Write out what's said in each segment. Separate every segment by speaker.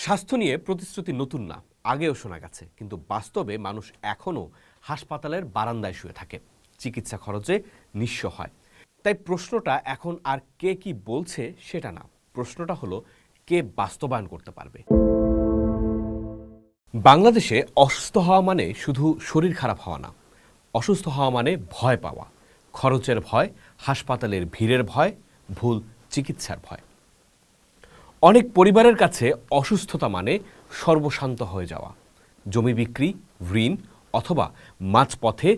Speaker 1: স্বাস্থ্য নিয়ে প্রতিশ্রুতি নতুন না, আগেও শোনা গেছে, কিন্তু বাস্তবে মানুষ এখনও হাসপাতালের বারান্দায় শুয়ে থাকে, চিকিৎসা খরচে নিঃস্ব হয়। তাই প্রশ্নটা এখন আর কে কি বলছে সেটা না, প্রশ্নটা হলো কে বাস্তবায়ন করতে পারবে। বাংলাদেশে অসুস্থ হওয়া মানে শুধু শরীর খারাপ হওয়া না, অসুস্থ হওয়া মানে ভয় পাওয়া, খরচের ভয়, হাসপাতালের ভিড়ের ভয়, ভুল চিকিৎসার ভয়। অনেক পরিবারের কাছে অসুস্থতা মানে সর্বশান্ত হয়ে যাওয়া, জমি বিক্রি, ঋণ অথবা মাঝপথে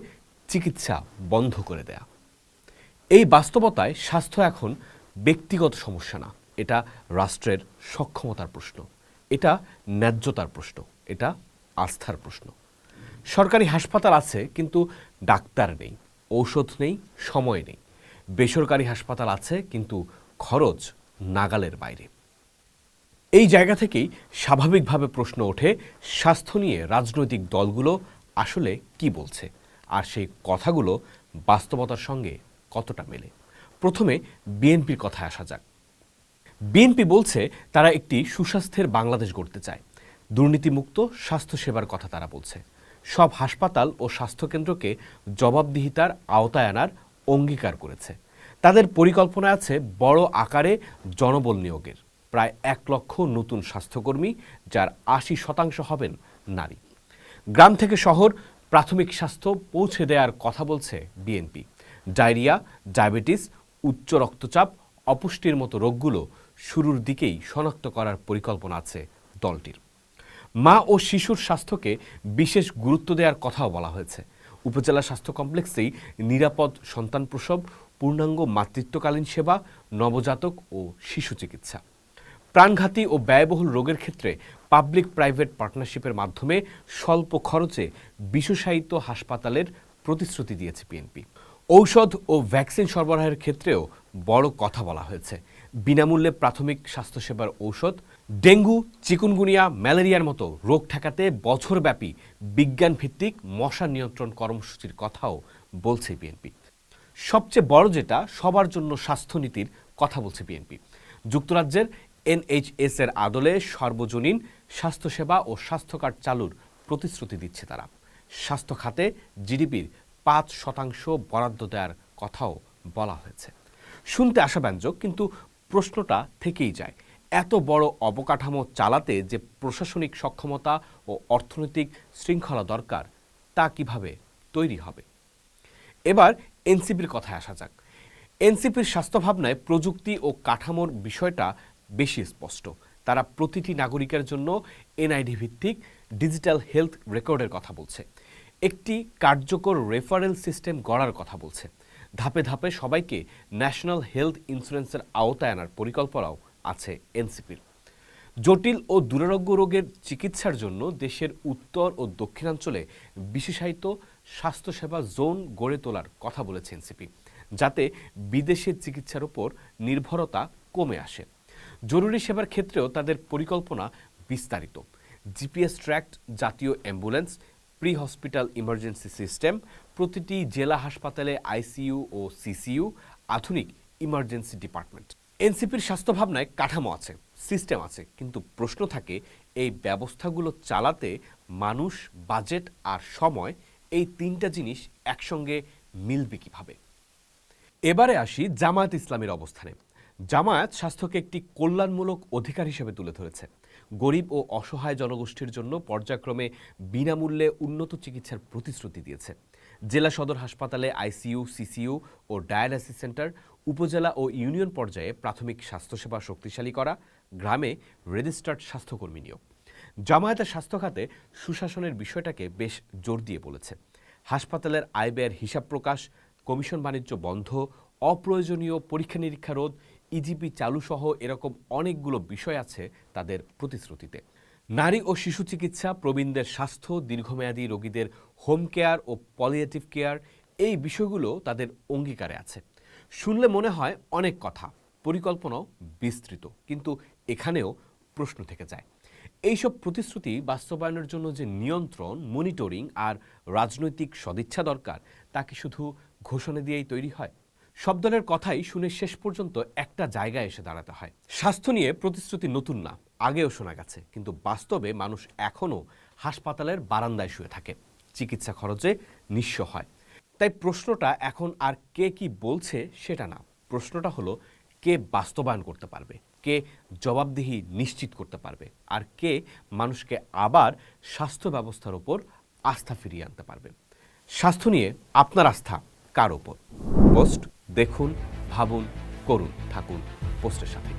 Speaker 1: চিকিৎসা বন্ধ করে দেয়া। এই বাস্তবতায় স্বাস্থ্য এখন ব্যক্তিগত সমস্যা না, এটা রাষ্ট্রের সক্ষমতার প্রশ্ন, এটা ন্যায্যতার প্রশ্ন, এটা আস্থার প্রশ্ন। সরকারি হাসপাতাল আছে কিন্তু ডাক্তার নেই, ঔষধ নেই, সময় নেই। বেসরকারি হাসপাতাল আছে কিন্তু খরচ নাগালের বাইরে। এই জায়গা থেকেই স্বাভাবিকভাবে প্রশ্ন ওঠে, স্বাস্থ্য নিয়ে রাজনৈতিক দলগুলো আসলে কি বলছে, আর সেই কথাগুলো বাস্তবতার সঙ্গে কতটা মেলে। প্রথমে বিএনপির কথায় আসা যাক। বিএনপি বলছে তারা একটি সুস্বাস্থ্যের বাংলাদেশ গড়তে চায়, দুর্নীতিমুক্ত স্বাস্থ্যসেবার কথা তারা বলছে, সব হাসপাতাল ও স্বাস্থ্যকেন্দ্রকে জবাবদিহিতার আওতায় আনার অঙ্গীকার করেছে। তাদের পরিকল্পনা আছে বড় আকারে জনবল নিয়োগের, প্রায় 1 লক্ষ নতুন স্বাস্থ্যকর্মী, যার 80% হবেন নারী। গ্রাম থেকে শহর প্রাথমিক স্বাস্থ্য পৌঁছে দেওয়ার কথা বলছে বিএনপি। ডায়রিয়া, ডায়াবেটিস, উচ্চ রক্তচাপ, অপুষ্টির মতো রোগগুলো শুরুর দিকেই শনাক্ত করার পরিকল্পনা আছে দলটির। মা ও শিশুর স্বাস্থ্যকে বিশেষ গুরুত্ব দেওয়ার কথাও বলা হয়েছে। উপজেলা স্বাস্থ্য কমপ্লেক্সেই নিরাপদ সন্তান প্রসব, পূর্ণাঙ্গ মাতৃত্বকালীন সেবা, নবজাতক ও শিশু চিকিৎসা। প্রাণঘাতী ও ব্যয়বহুল রোগের ক্ষেত্রে পাবলিক প্রাইভেট পার্টনারশিপের মাধ্যমে স্বল্প খরচে বিশেষায়িত হাসপাতালের প্রতিশ্রুতি দিয়েছে বিএনপি। ঔষধ ও ভ্যাকসিন সরবরাহের ক্ষেত্রেও বড় কথা বলা হয়েছে। বিনামূল্যে প্রাথমিক স্বাস্থ্যসেবার ঔষধ, ডেঙ্গু, চিকুনগুনিয়া, ম্যালেরিয়ার মতো রোগ ঠেকাতে বছরব্যাপী বিজ্ঞানভিত্তিক মশা নিয়ন্ত্রণ কর্মসূচির কথাও বলছে বিএনপি। সবচেয়ে বড় যেটা, সবার জন্য স্বাস্থ্যনীতির কথা বলছে বিএনপি। যুক্তরাজ্যের NHS এর আদলে সর্বজনীন স্বাস্থ্যসেবা ও স্বাস্থ্য কার্ড চালুর প্রতিশ্রুতি দিচ্ছে তারা। স্বাস্থ্য খাতে জিডিপির 5% বরাদ্দ দেওয়ার কথাও বলা হয়েছে। শুনতে আশাব্যঞ্জক, কিন্তু প্রশ্নটা থেকেই যায়, এত বড় অবকাঠামো চালাতে যে প্রশাসনিক সক্ষমতা ও অর্থনৈতিক শৃঙ্খলা দরকার, তা কিভাবে তৈরি হবে? এবার এনসিপির কথায় আসা যাক। এনসিপির স্বাস্থ্য ভাবনায় প্রযুক্তি ও কাঠামোর বিষয়টা বেশি স্পষ্ট। তারা প্রতিটি নাগরিকের জন্য এনআইডি ভিত্তিক ডিজিটাল হেলথ রেকর্ডের কথা বলছে, একটি কার্যকর রেফারেল সিস্টেম গড়ার কথা বলছে, ধাপে ধাপে সবাইকে ন্যাশনাল হেলথ ইন্স্যুরেন্সের আওতায় আনার পরিকল্পনাও আছে এনসিপির। জটিল ও দুরারোগ্য রোগের চিকিৎসার জন্য দেশের উত্তর ও দক্ষিণাঞ্চলে বিশেষায়িত স্বাস্থ্যসেবা জোন গড়ে তোলার কথা বলেছে এনসিপি, যাতে বিদেশের চিকিৎসার উপর নির্ভরতা কমে আসে। জরুরি সেবার ক্ষেত্রেও তাদের পরিকল্পনা বিস্তারিত। জিপিএস ট্র্যাকড জাতীয় ambulance, pre hospital emergency system, প্রতিটি জেলা হাসপাতালে আইসিইউ ও সিসিইউ, আধুনিক ইমার্জেন্সি ডিপার্টমেন্ট। এনসিপির স্বাস্থ্য ভাবনায় কাঠামো আছে, সিস্টেম আছে, কিন্তু প্রশ্ন থাকে এই ব্যবস্থাগুলো চালাতে মানুষ, বাজেট আর সময়, এই 3টা জিনিস একসঙ্গে মিলবে কিভাবে? এবারে আসি জামায়াত ইসলামীর অবস্থানে। জামায়াত স্বাস্থ্যকে একটি কল্যাণমূলক অধিকার হিসেবে তুলে ধরেছে। গরিব ও অসহায় জনগোষ্ঠীর জন্য পর্যায়ক্রমে বিনামূল্যে উন্নত চিকিৎসার প্রতিশ্রুতি দিয়েছে। জেলা সদর হাসপাতালে আইসিইউ, সিসিইউ ও ডায়ালাইসিস সেন্টার, উপজেলা ও ইউনিয়ন পর্যায়ে প্রাথমিক স্বাস্থ্যসেবা শক্তিশালী করা, গ্রামে রেজিস্টার্ড স্বাস্থ্যকর্মী নিয়োগ। জামায়াতের স্বাস্থ্য খাতে সুশাসনের বিষয়টাকে বেশ জোর দিয়ে বলেছে। হাসপাতালের আয় ব্যয়ের হিসাব প্রকাশ, কমিশন বাণিজ্য বন্ধ, অপ্রয়োজনীয় পরীক্ষা নিরীক্ষা রোধ, ইজিপি চালুসহ এরকম অনেকগুলো বিষয় আছে তাদের প্রতিশ্রুতিতে। নারী ও শিশু চিকিৎসা, প্রবীণদের স্বাস্থ্য, দীর্ঘমেয়াদী রোগীদের হোম কেয়ার ও পলিয়েটিভ কেয়ার, এই বিষয়গুলো তাদের অঙ্গীকারে আছে। শুনলে মনে হয় অনেক কথা, পরিকল্পনাও বিস্তৃত, কিন্তু এখানেও প্রশ্ন থেকে যায়, এইসব প্রতিশ্রুতি বাস্তবায়নের জন্য যে নিয়ন্ত্রণ, মনিটরিং আর রাজনৈতিক সদিচ্ছা দরকার, তা কি শুধু ঘোষণা দিয়েই তৈরি হয়? সব দলের কথাই শুনে শেষ পর্যন্ত একটা জায়গায় এসে দাঁড়াতে হয়। স্বাস্থ্য নিয়ে প্রতিশ্রুতি নতুন না, আগেও শোনা গেছে, কিন্তু বাস্তবে মানুষ এখনও হাসপাতালের বারান্দায় শুয়ে থাকে, চিকিৎসা খরচে নিঃস্ব হয়। তাই প্রশ্নটা এখন আর কে কি বলছে সেটা না, প্রশ্নটা হলো কে বাস্তবায়ন করতে পারবে, কে জবাবদিহি নিশ্চিত করতে পারবে, আর কে মানুষকে আবার স্বাস্থ্য ব্যবস্থার উপর আস্থা ফিরিয়ে আনতে পারবে। স্বাস্থ্য নিয়ে আপনার আস্থা কার ওপর? পোস্ট দেখুন, ভাবুন, করুন, থাকুন পোস্টের সাথে।